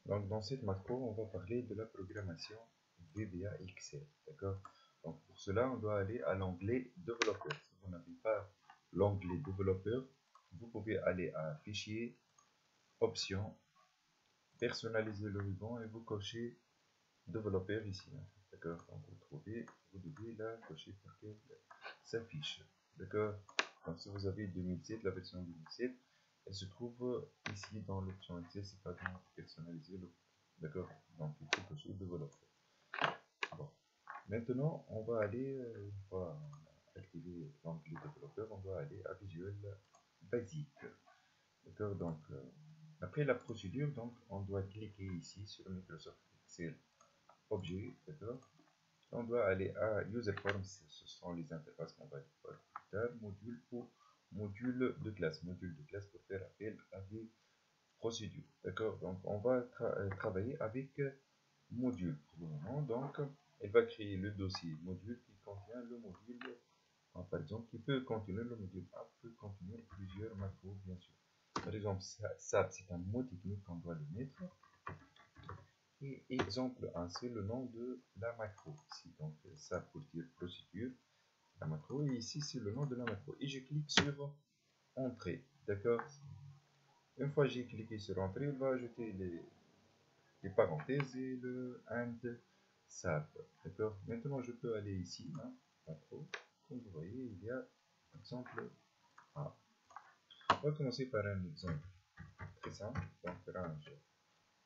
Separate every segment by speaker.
Speaker 1: Donc dans cette macro, on va parler de la programmation VBA Excel. D'accord. Donc pour cela, on doit aller à l'onglet développeur. Si vous n'avez pas l'onglet développeur, vous pouvez aller à fichier, options, personnaliser le ruban et vous cochez développeur ici. D'accord. Donc vous devez la cocher pour qu'elle s'affiche. D'accord. Donc si vous avez 2007, la version 2007, elle se trouve ici dans l'option Excel, c'est pas dans personnaliser le. D'accord. Donc il faut cocher développeur. Bon. Maintenant, on va aller, une fois activer l'onglet développeur, on doit aller à Visual Basic. D'accord. Donc après la procédure, donc on doit cliquer ici sur Microsoft Excel objet. D'accord. On doit aller à User Forms, ce sont les interfaces qu'on va voir plus tard. Module pour module de classe pour faire appel à des procédures. D'accord. Donc on va travailler avec module pour le moment. Donc elle va créer le dossier module qui contient le module, par exemple, qui peut contenir le module A, peut contenir plusieurs macros, bien sûr. Par exemple, SAP, c'est un mot technique qu'on doit le mettre. Et exemple 1, c'est le nom de la macro. Ici, donc ça pour dire procédure, la macro. Et ici, c'est le nom de la macro. Et je clique sur Entrée. D'accord. Une fois j'ai cliqué sur Entrée, il va ajouter les parenthèses et le and SAP. D'accord. Maintenant, je peux aller ici, hein, macro. Comme vous voyez, il y a exemple A. On va commencer par un exemple très simple. Donc, range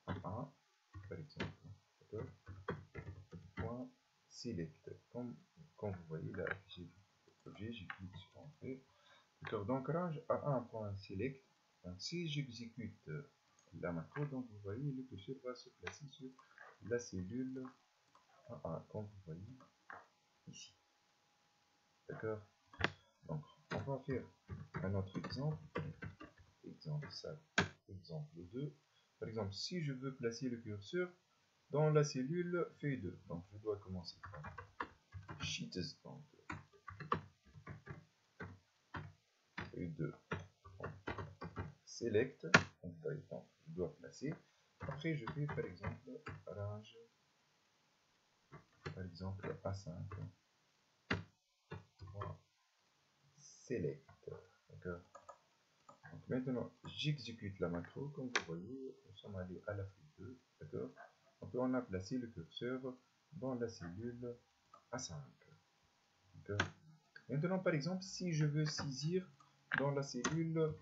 Speaker 1: A, par exemple. D'accord. Point select. Comme vous voyez là, j'ai l'objet, j'ai cliqué sur Entrée. D'accord. Donc, range A1.select. Donc, si j'exécute la macro, donc vous voyez, le curseur va se placer sur la cellule A1, comme vous voyez ici. D'accord. Donc, on va faire un autre exemple. Exemple 5, exemple 2. Par exemple, si je veux placer le curseur dans la cellule feuille 2, donc je dois commencer par Sheets, donc feuille 2, select, donc je dois placer. Après, je fais par exemple range, par exemple A5, select. D'accord. Donc maintenant, j'exécute la macro. Comme vous voyez, nous sommes allés à la feuille 2. D'accord. Donc on a placé le curseur dans la cellule A5. D'accord. Maintenant, par exemple, si je veux saisir dans la cellule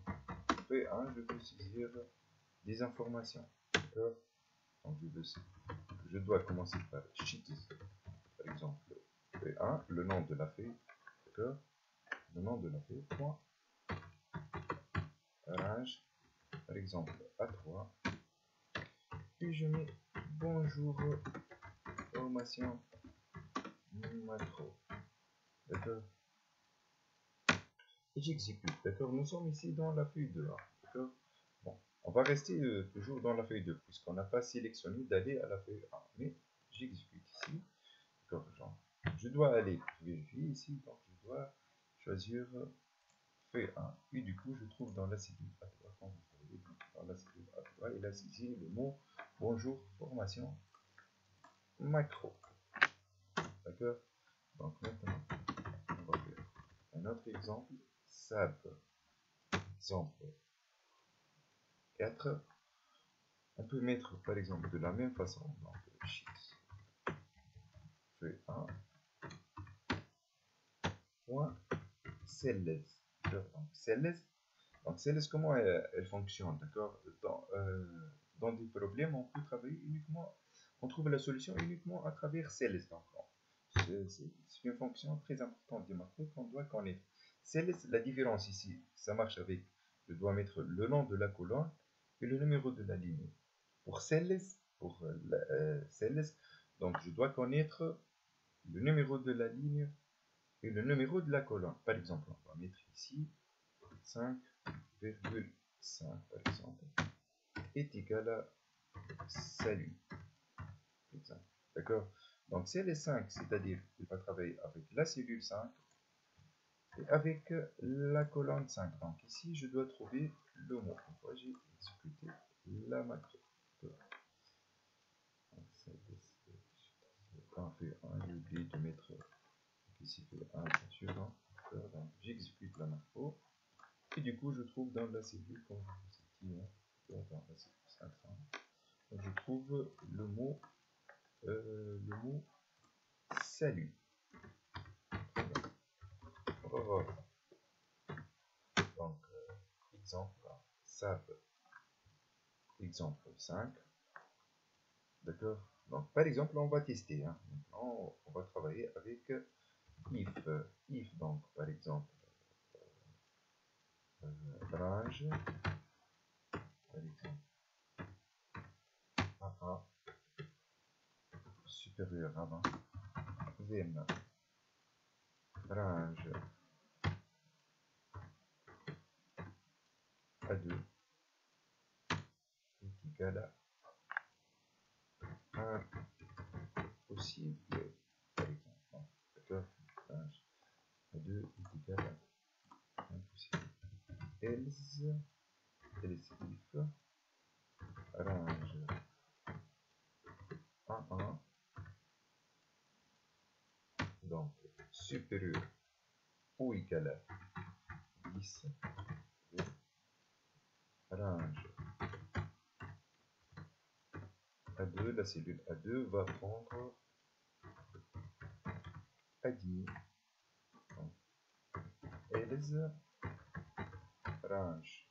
Speaker 1: P1, je veux saisir des informations. D'accord. Donc je dois commencer par Sheets, par exemple P1, le nom de la feuille. D'accord. Le nom de la feuille, point, range, par exemple A3. Puis je mets bonjour formation macro. D'accord. Et j'exécute. D'accord. Nous sommes ici dans la feuille 2. D'accord. Bon. On va rester toujours dans la feuille 2 puisqu'on n'a pas sélectionné d'aller à la feuille 1. Mais j'exécute ici. D'accord. Je dois aller vérifier ici. Donc je dois choisir feuille 1. Puis du coup je trouve dans la cellule A3. Quand vous voyez dans la cellule A3, il a saisi le mot bonjour formation macro. D'accord. Donc maintenant, on va faire un autre exemple. SAP. Exemple 4. On peut mettre par exemple de la même façon. Donc, sheets. Feuille 1. Point celles. Donc celles, comment elle fonctionne. D'accord. Dans des problèmes, on peut travailler uniquement. On trouve la solution uniquement à travers celles. Donc, c'est une fonction très importante des macros qu'on doit connaître. Celles, la différence ici, ça marche avec, je dois mettre le nom de la colonne et le numéro de la ligne. Pour celles, celles, donc je dois connaître le numéro de la ligne et le numéro de la colonne. Par exemple, on va mettre ici 5,5 par exemple est égal à salut. D'accord. Donc c'est les 5, c'est-à-dire qu'il va travailler avec la cellule 5 et avec la colonne 5. Donc ici, je dois trouver le mot. Pourquoi j'ai exécuté la macro. on fait 1, j'ai oublié de mettre ici fait 1 bien sûr, hein. Donc j'exécute la macro, et du coup je trouve dans la cellule, comme je vous ai dit, hein, dans la cellule centrale, je trouve le mot salut. On va voir. Donc exemple SAP, exemple 5. D'accord. Donc par exemple on va tester, hein. Maintenant on va travailler avec if donc par exemple range par exemple AA supérieur à 20, then range A2 est égal à 1 possible, par exemple. D'accord. Range A2 est égal à 1 possible. Else if range A1 donc supérieur ou égal à 10, range A2, la cellule A2 va prendre A10. Donc, else range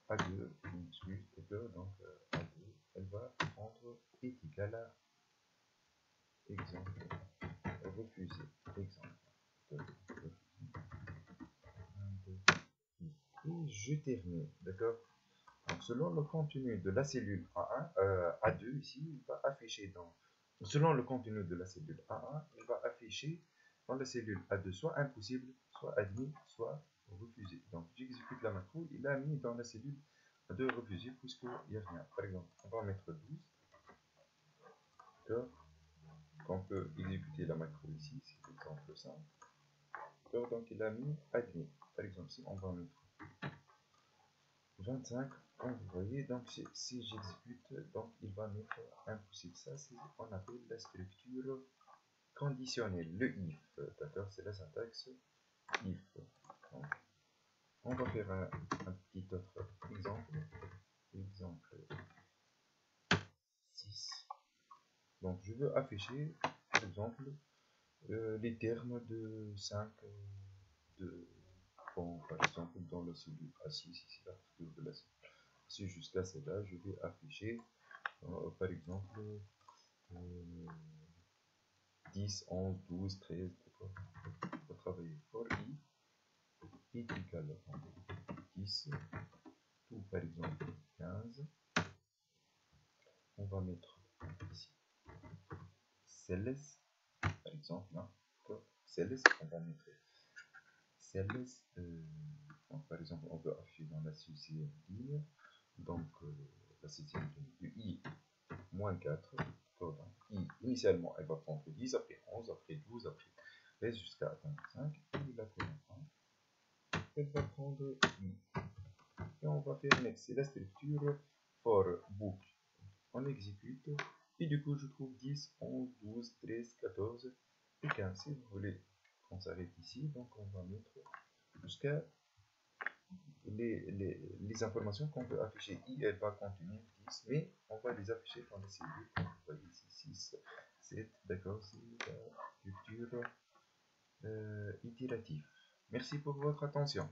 Speaker 1: A2, donc A2, elle va prendre est égal à exemple, refuser, exemple, refuser, 1, 2, et je termine, d'accord. Donc, selon le contenu de la cellule A1, A2 ici, il va afficher selon le contenu de la cellule A1, il va afficher dans la cellule A2 soit impossible, soit admis, soit refusé. Donc j'exécute la macro, il a mis dans la cellule A2 refusé puisqu'il n'y a rien. Par exemple, on va mettre 12. D'accord. On peut exécuter la macro ici, c'est l'exemple 5. Donc il a mis admis. Par exemple, si on va mettre 25, comme vous voyez, donc si j'exécute, donc il va mettre impossible. Ça, c'est ce qu'on appelle la structure conditionnelle, le if, d'accord, c'est la syntaxe if. Donc, on va faire un petit autre exemple, exemple 6. Donc je veux afficher, par exemple, les termes de 5, bon, par exemple, dans la cellule A6, ici, la partir de la cellule A6 jusqu'à celle-là, je vais afficher, par exemple, 10, 11, 12, 13, d'accord. On va travailler for i est égal à 10, ou par exemple 15. On va mettre ici celles, par exemple, hein, celles, on va mettre celles, donc par exemple, on peut afficher dans la sixième ligne, donc la sixième ligne de i moins 4, donc i, initialement, elle va prendre 10, après 11, après 12, après 13, jusqu'à atteindre 5, et la colonne 1, elle va prendre i. Et on va faire next, c'est la structure for boucle. On exécute, et du coup je trouve 10, 11, 12, 13, 14 et 15. Si vous voulez qu'on s'arrête ici, donc on va mettre jusqu'à les informations qu'on peut afficher. I, elle va contenir 10, mais on va les afficher dans les cellules, comme vous voyez ici, 6, 7, d'accord, c'est la structure itérative. Merci pour votre attention.